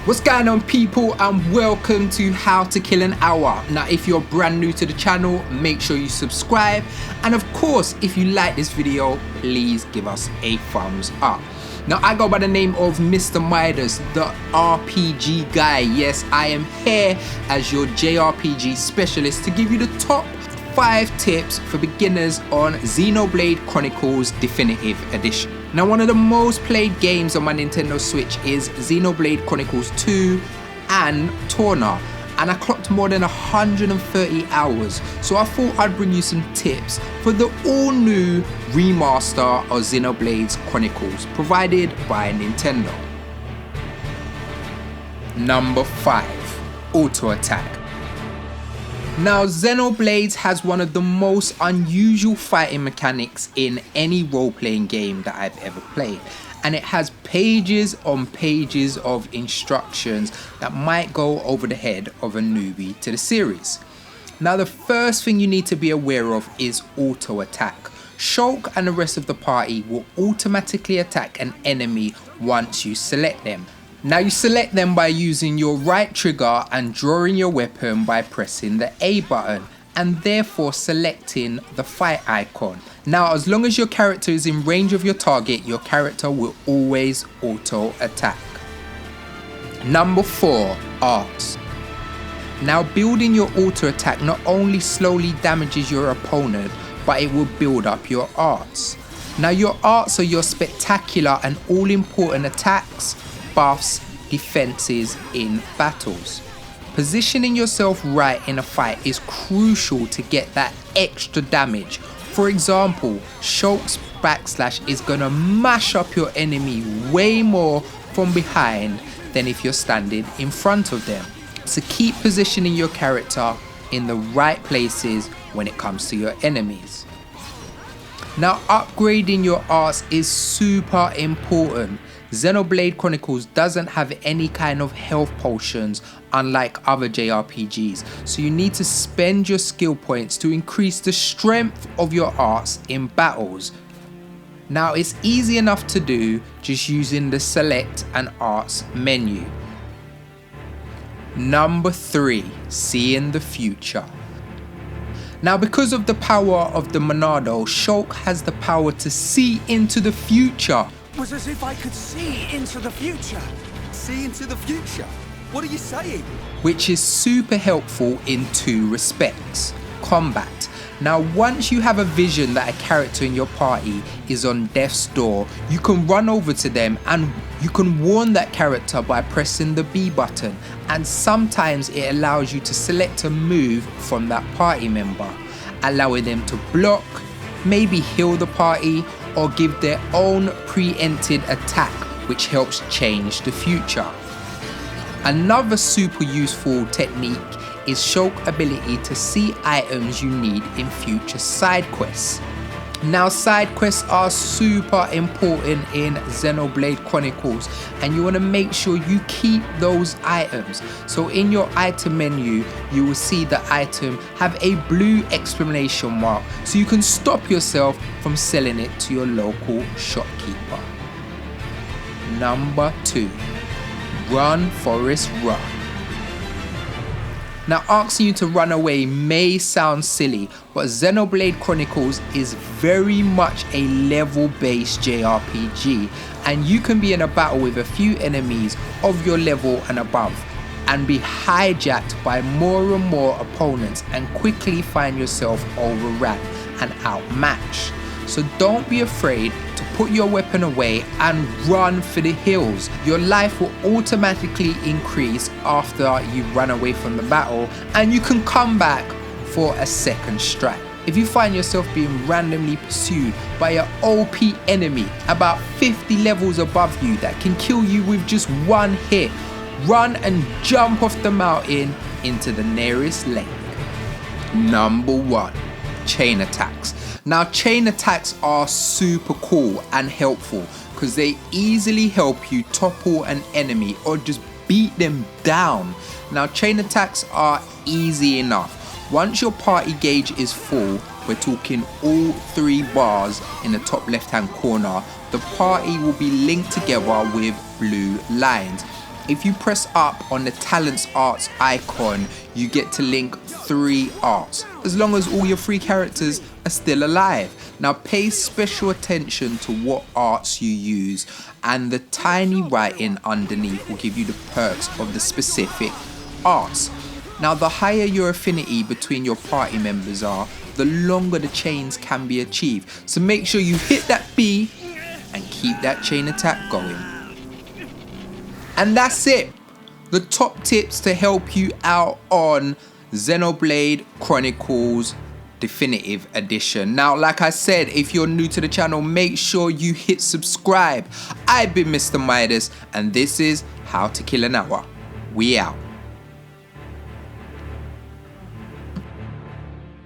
What's going on, people, and welcome to How to Kill an Hour. Now, if you're brand new to the channel, make sure you subscribe, and of course, if you like this video, please give us a thumbs up. Now, I go by the name of Mr Midas, the RPG guy. Yes, I am here as your JRPG specialist to give you the top 5 tips for beginners on Xenoblade Chronicles Definitive Edition. Now, one of the most played games on my Nintendo Switch is Xenoblade Chronicles 2 and Torna, and I clocked more than 130 hours, so I thought I'd bring you some tips for the all-new remaster of Xenoblade Chronicles provided by Nintendo. Number 5. Auto Attack. Now, Xenoblade has one of the most unusual fighting mechanics in any role-playing game that I've ever played, and it has pages on pages of instructions that might go over the head of a newbie to the series. Now, the first thing you need to be aware of is auto attack. Shulk and the rest of the party will automatically attack an enemy once you select them. Now, you select them by using your right trigger and drawing your weapon by pressing the A button and therefore selecting the fight icon. Now, as long as your character is in range of your target, your character will always auto attack. Number 4. Arts. Now, building your auto attack not only slowly damages your opponent, but it will build up your arts. Now, your arts are your spectacular and all important attacks, buffs, defenses in battles. Positioning yourself right in a fight is crucial to get that extra damage. For example, Shulk's backslash is gonna mash up your enemy way more from behind than if you're standing in front of them. So keep positioning your character in the right places when it comes to your enemies. Now, upgrading your arts is super important. Xenoblade Chronicles doesn't have any kind of health potions unlike other JRPGs, so you need to spend your skill points to increase the strength of your arts in battles. Now, it's easy enough to do just using the select and arts menu. Number 3. Seeing the future. Now, because of the power of the Monado, Shulk has the power to see into the future. It was as if I could see into the future. See into the future? What are you saying? Which is super helpful in 2 respects. Combat. Now, once you have a vision that a character in your party is on death's door, you can run over to them and you can warn that character by pressing the B button, and sometimes it allows you to select a move from that party member, allowing them to block, maybe heal the party, or give their own preempted attack, which helps change the future. Another super useful technique is Shulk's ability to see items you need in future side quests. Now, side quests are super important in Xenoblade Chronicles, and you want to make sure you keep those items. So in your item menu, you will see the item have a blue exclamation mark, so you can stop yourself from selling it to your local shopkeeper. Number 2. Run, Forest, run. Now, asking you to run away may sound silly, but Xenoblade Chronicles is very much a level-based JRPG, and you can be in a battle with a few enemies of your level and above, and be hijacked by more and more opponents and quickly find yourself overrun and outmatched. So don't be afraid to put your weapon away and run for the hills. Your life will automatically increase after you run away from the battle, and you can come back for a second strike. If you find yourself being randomly pursued by an OP enemy about 50 levels above you that can kill you with just one hit, run and jump off the mountain into the nearest lake. Number 1. Chain attacks. Now, chain attacks are super cool and helpful because they easily help you topple an enemy or just beat them down. Now, chain attacks are easy enough. Once your party gauge is full, we're talking all 3 bars in the top left hand corner, the party will be linked together with blue lines. If you press up on the talents arts icon, you get to link 3 arts, as long as all your 3 characters are still alive. Now pay special attention to what arts you use, and the tiny writing underneath will give you the perks of the specific arts. Now the higher your affinity between your party members are, the longer the chains can be achieved. So make sure you hit that B and keep that chain attack going. And that's it. The top tips to help you out on Xenoblade Chronicles Definitive Edition. Now, like I said, if you're new to the channel, make sure you hit subscribe. I've been Mr Midas, and this is How to Kill an Hour. We out.